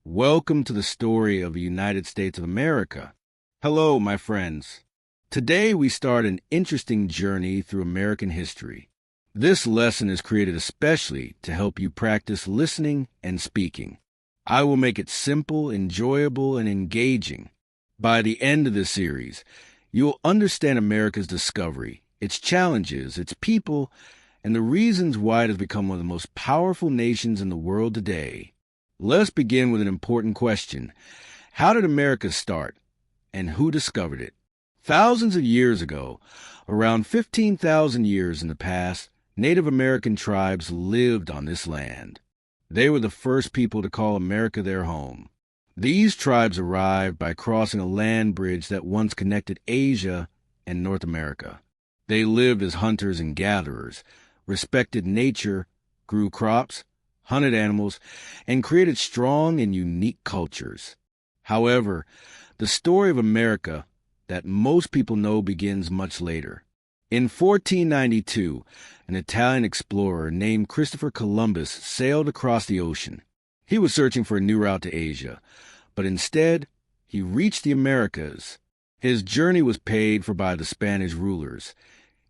Welcome to the story of the United States of America. Hello, my friends. Today we start an interesting journey through American history. This lesson is created especially to help you practice listening and speaking. I will make it simple, enjoyable, and engaging. By the end of this series, you will understand America's discovery, its challenges, its people, and the reasons why it has become one of the most powerful nations in the world today. Let's begin with an important question. How did America start, and who discovered it? Thousands of years ago, around 15,000 years in the past, Native American tribes lived on this land. They were the first people to call America their home. These tribes arrived by crossing a land bridge that once connected Asia and North America. They lived as hunters and gatherers, respected nature, grew crops, hunted animals, and created strong and unique cultures. However, the story of America that most people know begins much later. In 1492, an Italian explorer named Christopher Columbus sailed across the ocean. He was searching for a new route to Asia, but instead, he reached the Americas. His journey was paid for by the Spanish rulers,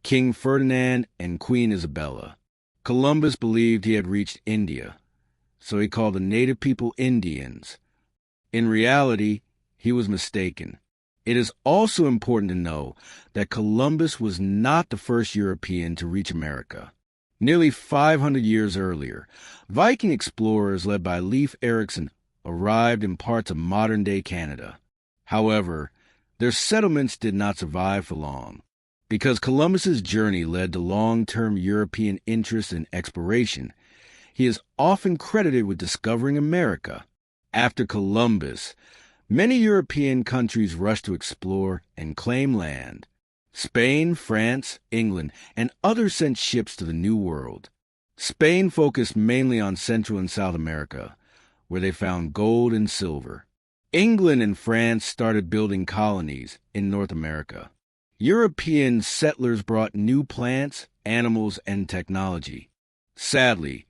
King Ferdinand and Queen Isabella. Columbus believed he had reached India, so he called the native people Indians. In reality, he was mistaken. It is also important to know that Columbus was not the first European to reach America. Nearly 500 years earlier, Viking explorers led by Leif Erikson arrived in parts of modern-day Canada. However, their settlements did not survive for long. Because Columbus's journey led to long-term European interest in exploration, he is often credited with discovering America. After Columbus, many European countries rushed to explore and claim land. Spain, France, England, and others sent ships to the New World. Spain focused mainly on Central and South America, where they found gold and silver. England and France started building colonies in North America. European settlers brought new plants, animals, and technology. Sadly,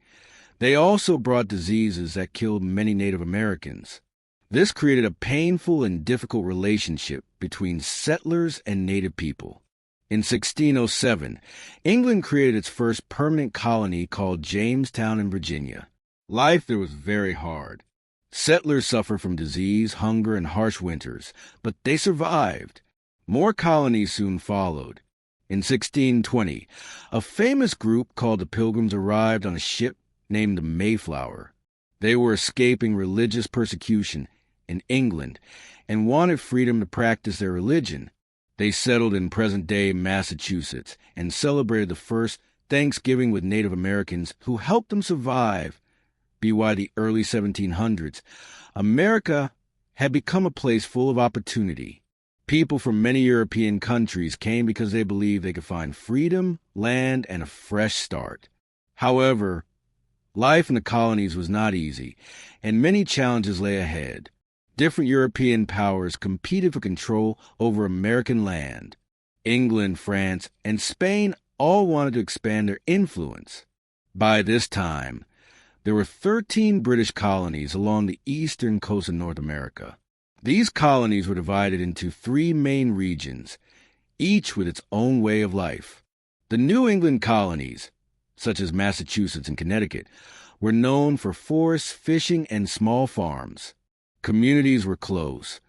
they also brought diseases that killed many Native Americans. This created a painful and difficult relationship between settlers and native people. In 1607, England created its first permanent colony called Jamestown in Virginia. Life there was very hard. Settlers suffered from disease, hunger, and harsh winters, but they survived. More colonies soon followed. In 1620, a famous group called the Pilgrims arrived on a ship named the Mayflower. They were escaping religious persecution in England and wanted freedom to practice their religion. They settled in present-day Massachusetts and celebrated the first Thanksgiving with Native Americans who helped them survive. By the early 1700s, America had become a place full of opportunity. People from many European countries came because they believed they could find freedom, land, and a fresh start. However, life in the colonies was not easy, and many challenges lay ahead. Different European powers competed for control over American land. England, France, and Spain all wanted to expand their influence. By this time, there were 13 British colonies along the eastern coast of North America. These colonies were divided into 3 main regions, each with its own way of life. The New England colonies, such as Massachusetts and Connecticut, were known for forests, fishing, and small farms. Communities were close,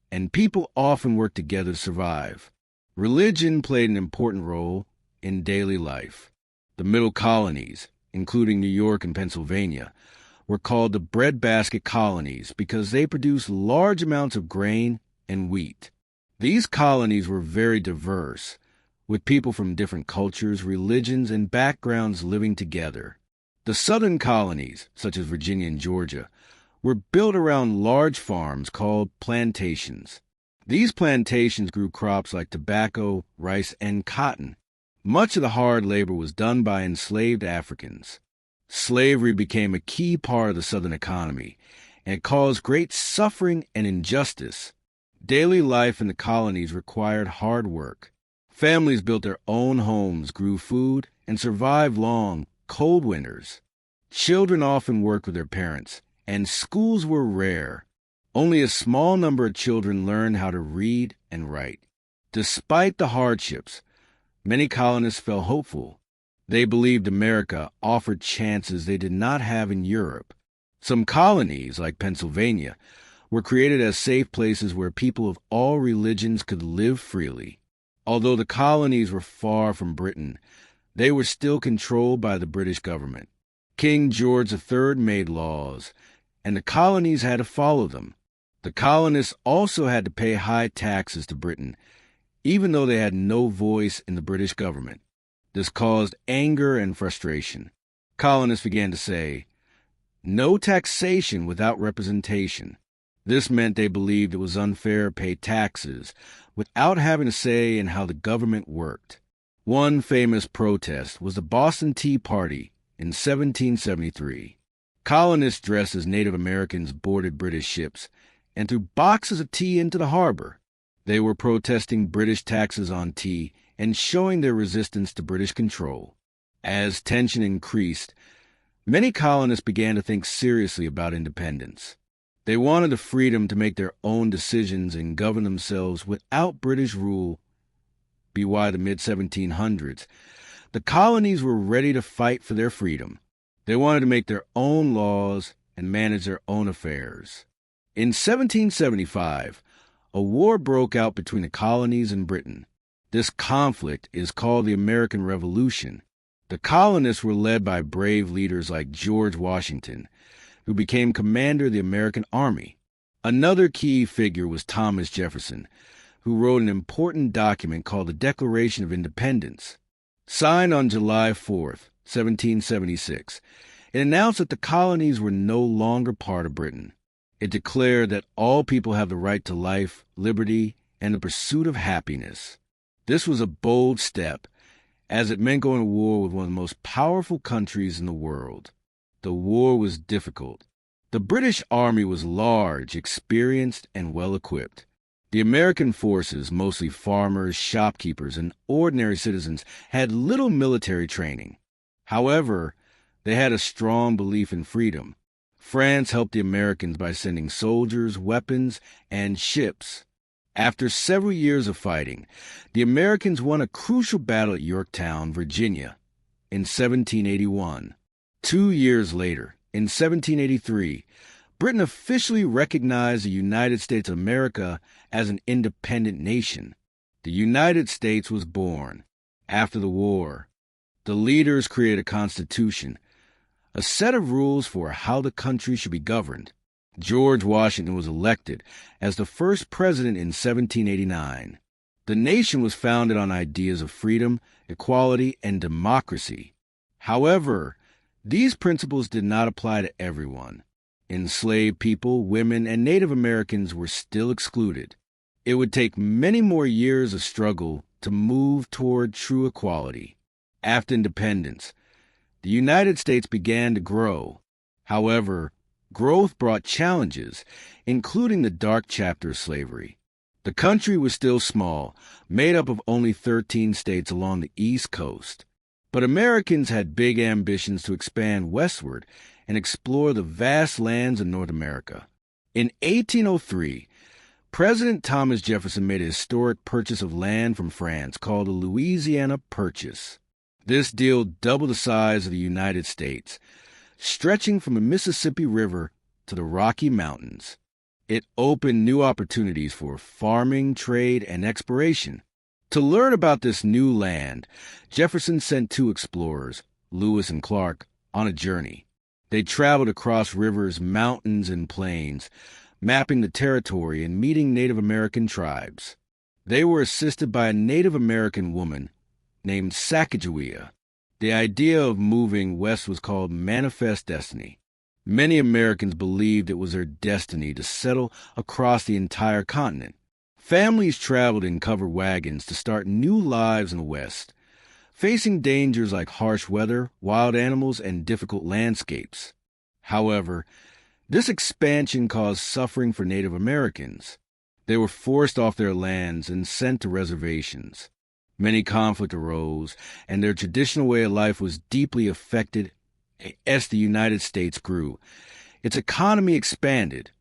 and people often worked together to survive. Religion played an important role in daily life. The middle colonies, including New York and Pennsylvania, were called the breadbasket colonies because they produced large amounts of grain and wheat. These colonies were very diverse, with people from different cultures, religions, and backgrounds living together. The southern colonies, such as Virginia and Georgia, were built around large farms called plantations. These plantations grew crops like tobacco, rice, and cotton. Much of the hard labor was done by enslaved Africans. Slavery became a key part of the Southern economy, and it caused great suffering and injustice. Daily life in the colonies required hard work. Families built their own homes, grew food, and survived long, cold winters. Children often worked with their parents, and schools were rare. Only a small number of children learned how to read and write. Despite the hardships, many colonists felt hopeful. They believed America offered chances they did not have in Europe. Some colonies, like Pennsylvania, were created as safe places where people of all religions could live freely. Although the colonies were far from Britain, they were still controlled by the British government. King George III made laws, and the colonies had to follow them. The colonists also had to pay high taxes to Britain, even though they had no voice in the British government. This caused anger and frustration. Colonists began to say, "No taxation without representation." This meant they believed it was unfair to pay taxes without having a say in how the government worked. One famous protest was the Boston Tea Party in 1773. Colonists dressed as Native Americans boarded British ships and threw boxes of tea into the harbor. They were protesting British taxes on tea and showing their resistance to British control. As tension increased, many colonists began to think seriously about independence. They wanted the freedom to make their own decisions and govern themselves without British rule. By the mid-1700s, the colonies were ready to fight for their freedom. They wanted to make their own laws and manage their own affairs. In 1775, a war broke out between the colonies and Britain. This conflict is called the American Revolution. The colonists were led by brave leaders like George Washington, who became commander of the American Army. Another key figure was Thomas Jefferson, who wrote an important document called the Declaration of Independence. Signed on July 4th, 1776, it announced that the colonies were no longer part of Britain. It declared that all people have the right to life, liberty, and the pursuit of happiness. This was a bold step, as it meant going to war with one of the most powerful countries in the world. The war was difficult. The British Army was large, experienced, and well-equipped. The American forces, mostly farmers, shopkeepers, and ordinary citizens, had little military training. However, they had a strong belief in freedom. France helped the Americans by sending soldiers, weapons, and ships. After several years of fighting, the Americans won a crucial battle at Yorktown, Virginia, in 1781. 2 years later, in 1783, Britain officially recognized the United States of America as an independent nation. The United States was born. After the war, the leaders created a constitution, a set of rules for how the country should be governed. George Washington was elected as the first president in 1789. The nation was founded on ideas of freedom, equality, and democracy. However, these principles did not apply to everyone. Enslaved people, women, and Native Americans were still excluded. It would take many more years of struggle to move toward true equality. After independence, the United States began to grow. However, growth brought challenges, including the dark chapter of slavery. The country was still small, made up of only 13 states along the East Coast. But Americans had big ambitions to expand westward and explore the vast lands of North America. In 1803, President Thomas Jefferson made a historic purchase of land from France called the Louisiana Purchase. This deal doubled the size of the United States, stretching from the Mississippi River to the Rocky Mountains. It opened new opportunities for farming, trade, and exploration. To learn about this new land, Jefferson sent 2 explorers, Lewis and Clark, on a journey. They traveled across rivers, mountains, and plains, mapping the territory and meeting Native American tribes. They were assisted by a Native American woman named Sacagawea. The idea of moving west was called Manifest Destiny. Many Americans believed it was their destiny to settle across the entire continent. Families traveled in covered wagons to start new lives in the West, facing dangers like harsh weather, wild animals, and difficult landscapes. However, this expansion caused suffering for Native Americans. They were forced off their lands and sent to reservations. Many conflict arose, and their traditional way of life was deeply affected as the United States grew. its economy expanded,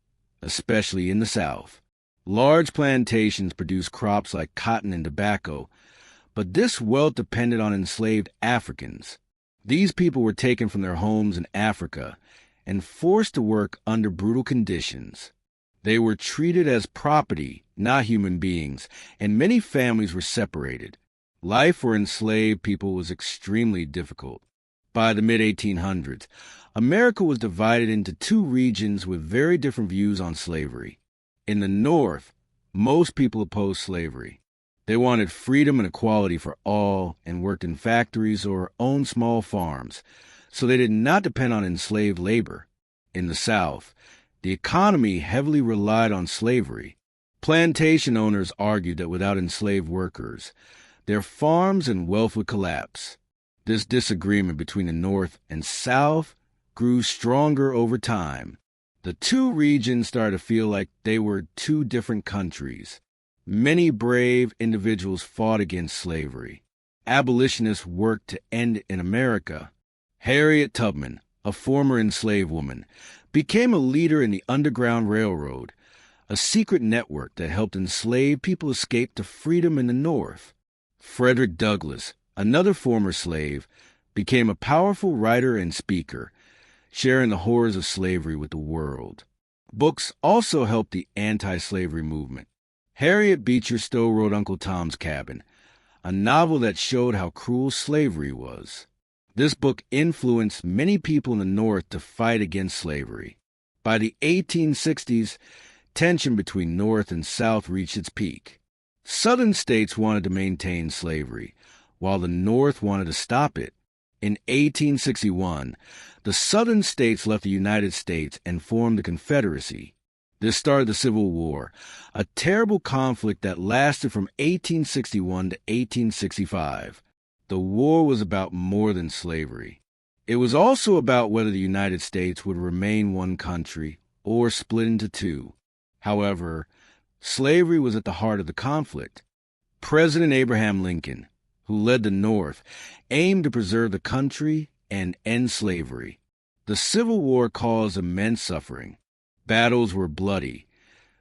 especially in the South. Large plantations produced crops like cotton and tobacco, but this wealth depended on enslaved Africans. These people were taken from their homes in Africa and forced to work under brutal conditions. They were treated as property, not human beings, and many families were separated. Life for enslaved people was extremely difficult. By the mid-1800s, America was divided into two regions with very different views on slavery. In the North, most people opposed slavery. They wanted freedom and equality for all and worked in factories or owned small farms, so they did not depend on enslaved labor. In the South, the economy heavily relied on slavery. Plantation owners argued that without enslaved workers, their farms and wealth would collapse. This disagreement between the North and South grew stronger over time. The two regions started to feel like they were two different countries. Many brave individuals fought against slavery. Abolitionists worked to end it in America. Harriet Tubman, a former enslaved woman, became a leader in the Underground Railroad, a secret network that helped enslaved people escape to freedom in the North. Frederick Douglass, another former slave, became a powerful writer and speaker, sharing the horrors of slavery with the world. Books also helped the anti-slavery movement. Harriet Beecher Stowe wrote Uncle Tom's Cabin, a novel that showed how cruel slavery was. This book influenced many people in the North to fight against slavery. By the 1860s, tension between North and South reached its peak. Southern states wanted to maintain slavery, while the North wanted to stop it. In 1861, the Southern states left the United States and formed the Confederacy. This started the Civil War, a terrible conflict that lasted from 1861 to 1865. The war was about more than slavery. It was also about whether the United States would remain one country or split into two. However, slavery was at the heart of the conflict. President Abraham Lincoln, who led the North, aimed to preserve the country and end slavery. The Civil War caused immense suffering. Battles were bloody,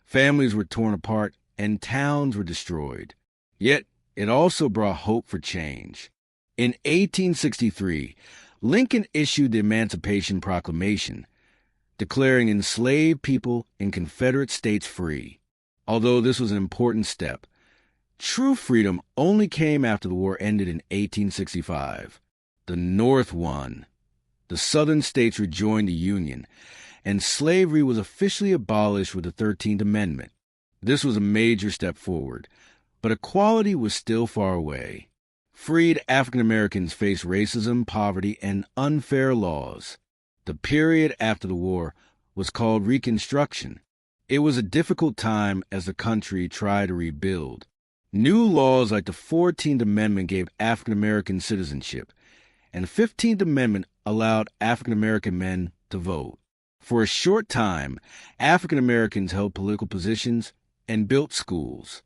families were torn apart, and towns were destroyed. Yet, it also brought hope for change. In 1863, Lincoln issued the Emancipation Proclamation, declaring enslaved people in Confederate states free. Although this was an important step, true freedom only came after the war ended in 1865. The North won. The Southern states rejoined the Union, and slavery was officially abolished with the 13th Amendment. This was a major step forward, but equality was still far away. Freed African Americans faced racism, poverty, and unfair laws. The period after the war was called Reconstruction. It was a difficult time as the country tried to rebuild. New laws like the 14th Amendment gave African American citizenship, and the 15th Amendment allowed African American men to vote. For a short time, African Americans held political positions and built schools.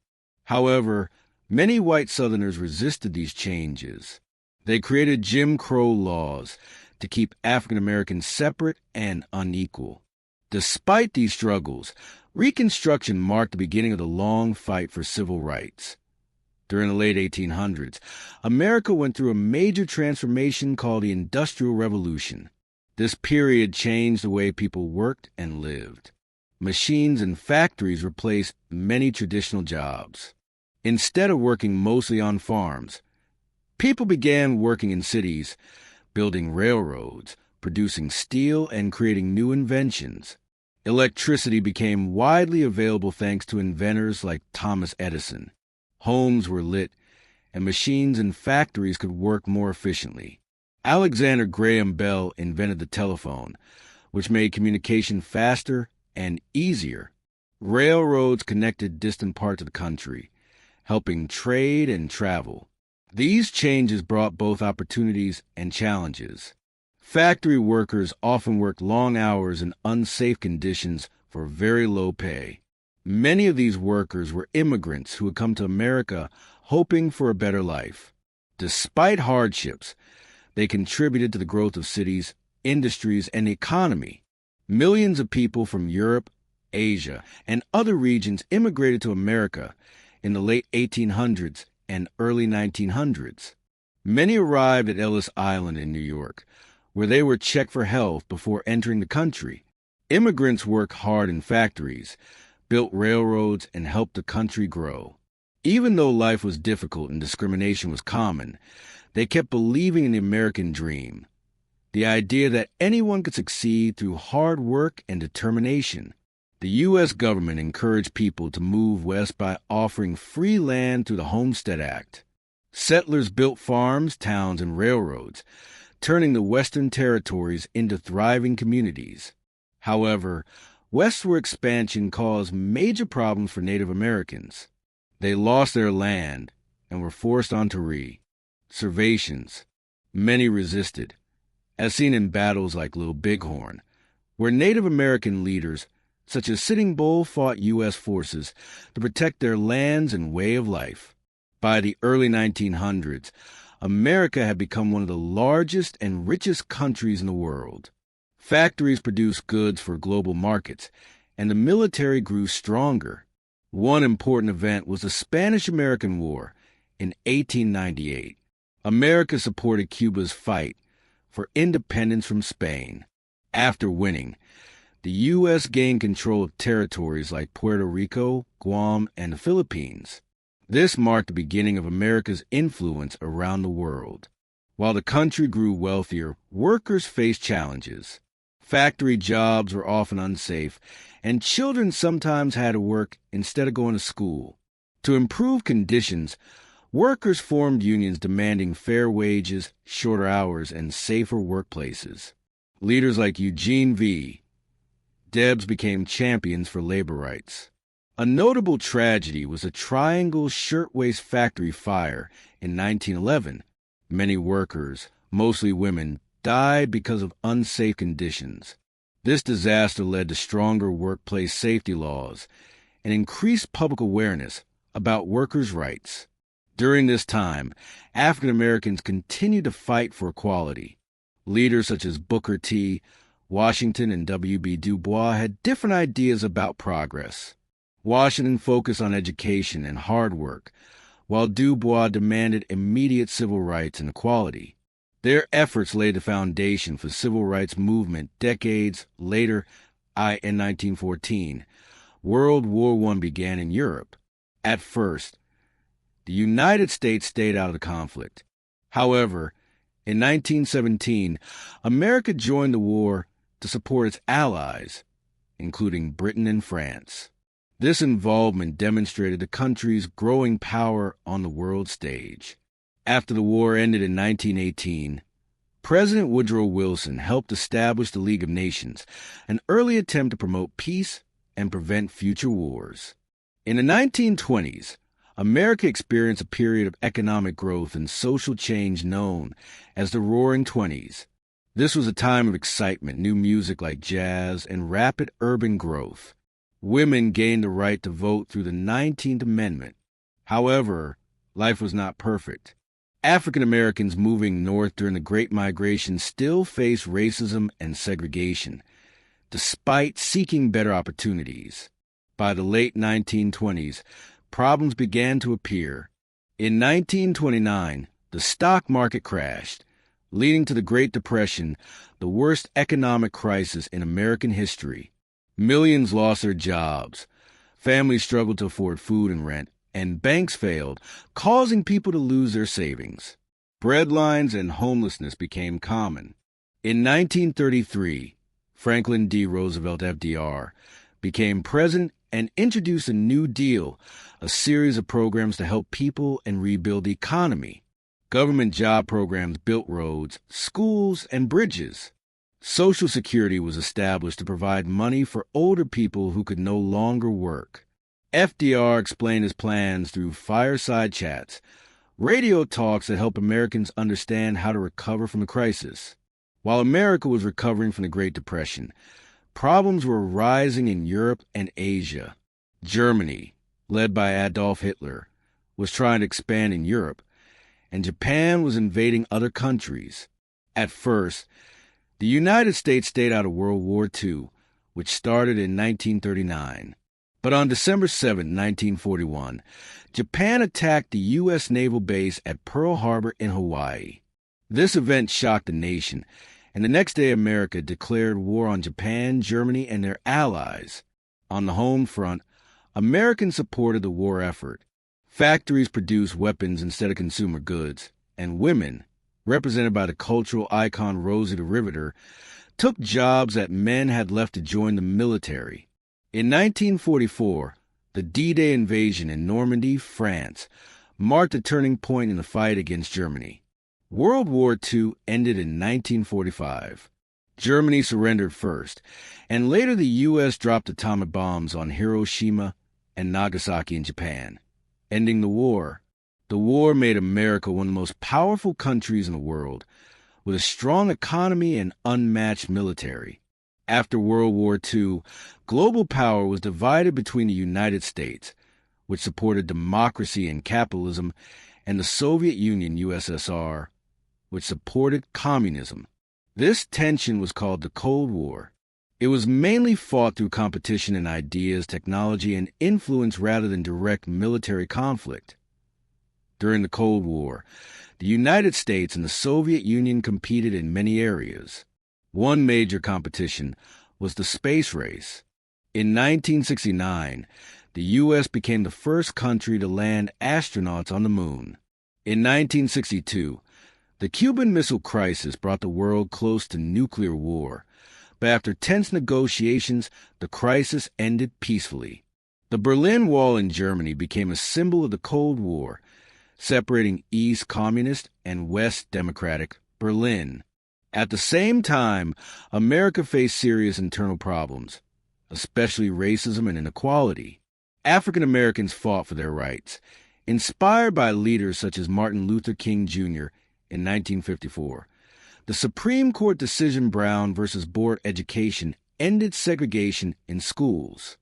However, many white Southerners resisted these changes. They created Jim Crow laws to keep African Americans separate and unequal. Despite these struggles, Reconstruction marked the beginning of the long fight for civil rights. During the late 1800s, America went through a major transformation called the Industrial Revolution. This period changed the way people worked and lived. Machines and factories replaced many traditional jobs. Instead of working mostly on farms, people began working in cities, building railroads, producing steel, and creating new inventions. Electricity became widely available thanks to inventors like Thomas Edison. Homes were lit, and machines and factories could work more efficiently. Alexander Graham Bell invented the telephone, which made communication faster and easier. Railroads connected distant parts of the country, helping trade and travel. These changes brought both opportunities and challenges. Factory workers often worked long hours in unsafe conditions for very low pay. Many of these workers were immigrants who had come to America hoping for a better life. Despite hardships, they contributed to the growth of cities, industries, and the economy. Millions of people from Europe, Asia, and other regions immigrated to America in the late 1800s and early 1900s. Many arrived at Ellis Island in New York, where they were checked for health before entering the country. Immigrants worked hard in factories, built railroads, and helped the country grow. Even though life was difficult and discrimination was common, they kept believing in the American dream, the idea that anyone could succeed through hard work and determination. The U.S. government encouraged people to move west by offering free land through the Homestead Act. Settlers built farms, towns, and railroads, turning the Western territories into thriving communities. However, westward expansion caused major problems for Native Americans. They lost their land and were forced onto reservations. Many resisted, as seen in battles like Little Bighorn, where Native American leaders such as Sitting Bull fought U.S. forces to protect their lands and way of life. By the early 1900s, America had become one of the largest and richest countries in the world. Factories produced goods for global markets, and the military grew stronger. One important event was the Spanish-American War in 1898. America supported Cuba's fight for independence from Spain. After winning, the U.S. gained control of territories like Puerto Rico, Guam, and the Philippines. This marked the beginning of America's influence around the world. While the country grew wealthier, workers faced challenges. Factory jobs were often unsafe, and children sometimes had to work instead of going to school. To improve conditions, workers formed unions demanding fair wages, shorter hours, and safer workplaces. Leaders like Eugene V. Debs became champions for labor rights. A notable tragedy was the Triangle Shirtwaist Factory fire in 1911. Many workers, mostly women, died because of unsafe conditions. This disaster led to stronger workplace safety laws and increased public awareness about workers' rights. During this time, African Americans continued to fight for equality. Leaders such as Booker T. Washington and W.B. Du Bois had different ideas about progress. Washington focused on education and hard work, while Du Bois demanded immediate civil rights and equality. Their efforts laid the foundation for the civil rights movement decades later. In 1914, World War I began in Europe. At first, the United States stayed out of the conflict. However, in 1917, America joined the war to support its allies, including Britain and France. This involvement demonstrated the country's growing power on the world stage. After the war ended in 1918, President Woodrow Wilson helped establish the League of Nations, an early attempt to promote peace and prevent future wars. In the 1920s, America experienced a period of economic growth and social change known as the Roaring Twenties. This was a time of excitement, new music like jazz, and rapid urban growth. Women gained the right to vote through the 19th Amendment. However, life was not perfect. African Americans moving north during the Great Migration still faced racism and segregation, despite seeking better opportunities. By the late 1920s, problems began to appear. In 1929, the stock market crashed, leading to the Great Depression, the worst economic crisis in American history. Millions lost their jobs, families struggled to afford food and rent, and banks failed, causing people to lose their savings. Breadlines and homelessness became common. In 1933, Franklin D. Roosevelt, FDR, became president and introduced a New Deal, a series of programs to help people and rebuild the economy. Government job programs built roads, schools, and bridges. Social Security was established to provide money for older people who could no longer work. FDR explained his plans through fireside chats, radio talks that help Americans understand how to recover from the crisis. While America was recovering from the Great Depression, problems were rising in Europe and Asia. Germany, led by Adolf Hitler, was trying to expand in Europe, and Japan was invading other countries. At first, The United States stayed out of World War II, which started in 1939. But on December 7, 1941, Japan attacked the U.S. naval base at Pearl Harbor in Hawaii. This event shocked the nation, and the next day America declared war on Japan, Germany, and their allies. On the home front, Americans supported the war effort. Factories produced weapons instead of consumer goods, and women, represented by the cultural icon Rosie the Riveter, took jobs that men had left to join the military. In 1944, the D-Day invasion in Normandy, France, marked a turning point in the fight against Germany. World War II ended in 1945. Germany surrendered first, and later the U.S. dropped atomic bombs on Hiroshima and Nagasaki in Japan, ending the war. The war made America one of the most powerful countries in the world, with a strong economy and unmatched military. After World War II, global power was divided between the United States, which supported democracy and capitalism, and the Soviet Union, USSR, which supported communism. This tension was called the Cold War. It was mainly fought through competition in ideas, technology, and influence rather than direct military conflict. During the Cold War, the United States and the Soviet Union competed in many areas. One major competition was the space race. In 1969, the U.S. became the first country to land astronauts on the moon. In 1962, the Cuban Missile Crisis brought the world close to nuclear war, but after tense negotiations, the crisis ended peacefully. The Berlin Wall in Germany became a symbol of the Cold War, separating East Communist and West Democratic Berlin. At the same time, America faced serious internal problems, especially racism and inequality. African Americans fought for their rights, inspired by leaders such as Martin Luther King Jr. in 1954. The Supreme Court decision Brown versus Board Education ended segregation in schools.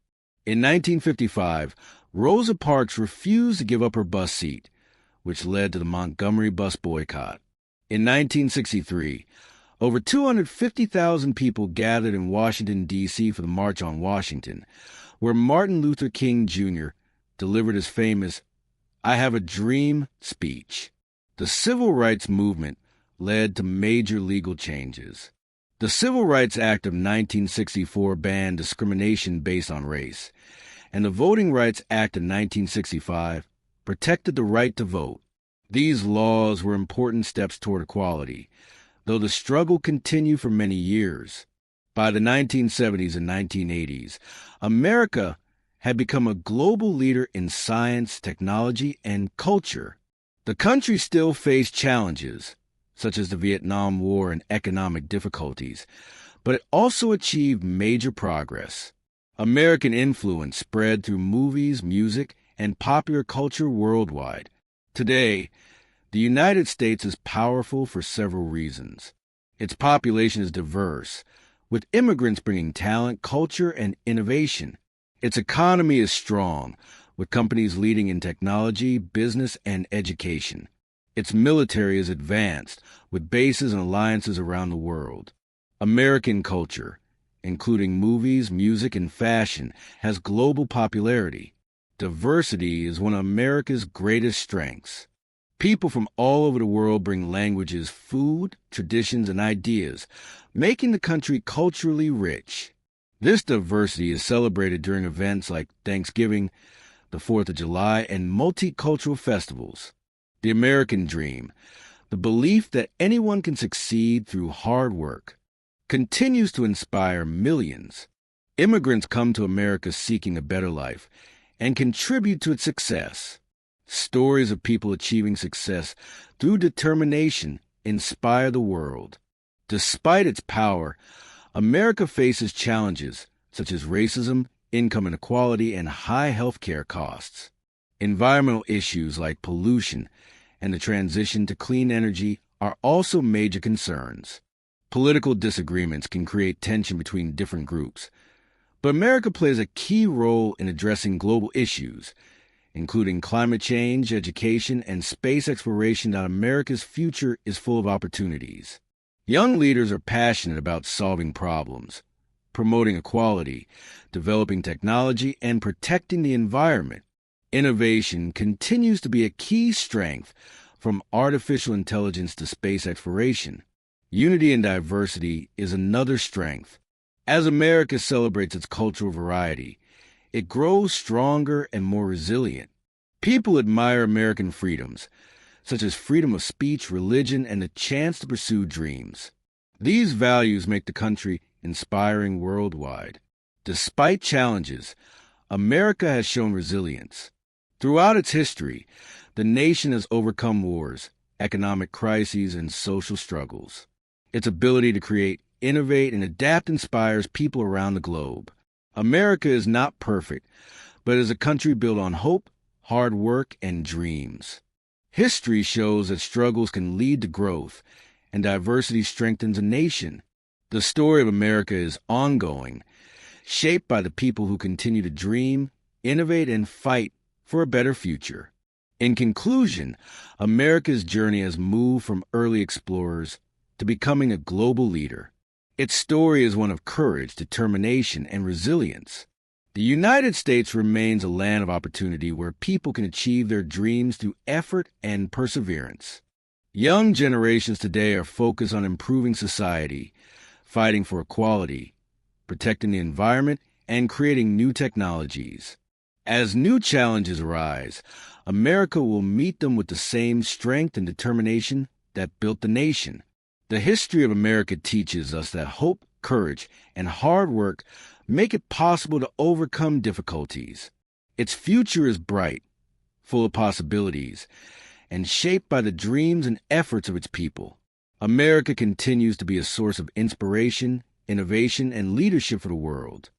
In 1955, Rosa Parks refused to give up her bus seat, which led to the Montgomery bus boycott. In 1963, over 250,000 people gathered in Washington, D.C. for the March on Washington, where Martin Luther King Jr. delivered his famous "I Have a Dream" speech. The Civil Rights Movement led to major legal changes. The Civil Rights Act of 1964 banned discrimination based on race, and the Voting Rights Act of 1965 protected the right to vote. These laws were important steps toward equality, though the struggle continued for many years. By the 1970s and 1980s, America had become a global leader in science, technology, and culture. The country still faced challenges, such as the Vietnam War and economic difficulties, but it also achieved major progress. American influence spread through movies, music, and popular culture worldwide. Today, the United States is powerful for several reasons. Its population is diverse, with immigrants bringing talent, culture, and innovation. Its economy is strong, with companies leading in technology, business, and education. Its military is advanced, with bases and alliances around the world. American culture, including movies, music, and fashion, has global popularity. Diversity is one of America's greatest strengths. People from all over the world bring languages, food, traditions, and ideas, making the country culturally rich. This diversity is celebrated during events like Thanksgiving, the 4th of July, and multicultural festivals. The American dream, the belief that anyone can succeed through hard work, continues to inspire millions. Immigrants come to America seeking a better life and contribute to its success. Stories of people achieving success through determination inspire the world. Despite its power, America faces challenges such as racism, income inequality, and high healthcare costs. Environmental issues like pollution and the transition to clean energy are also major concerns. Political disagreements can create tension between different groups, but America plays a key role in addressing global issues, including climate change, education, and space exploration. That America's future is full of opportunities. Young leaders are passionate about solving problems, promoting equality, developing technology, and protecting the environment. Innovation continues to be a key strength, from artificial intelligence to space exploration. Unity and diversity is another strength. As America celebrates its cultural variety, it grows stronger and more resilient. People admire American freedoms, such as freedom of speech, religion, and the chance to pursue dreams. These values make the country inspiring worldwide. Despite challenges, America has shown resilience. Throughout its history, the nation has overcome wars, economic crises, and social struggles. Its ability to create, innovate, and adapt inspires people around the globe. America is not perfect, but is a country built on hope, hard work, and dreams. History shows that struggles can lead to growth, and diversity strengthens a nation. The story of America is ongoing, shaped by the people who continue to dream, innovate, and fight for a better future. In conclusion, America's journey has moved from early explorers to becoming a global leader. Its story is one of courage, determination, and resilience. The United States remains a land of opportunity where people can achieve their dreams through effort and perseverance. Young generations today are focused on improving society, fighting for equality, protecting the environment, and creating new technologies. As new challenges arise, America will meet them with the same strength and determination that built the nation. The history of America teaches us that hope, courage, and hard work make it possible to overcome difficulties. Its future is bright, full of possibilities, and shaped by the dreams and efforts of its people. America continues to be a source of inspiration, innovation, and leadership for the world.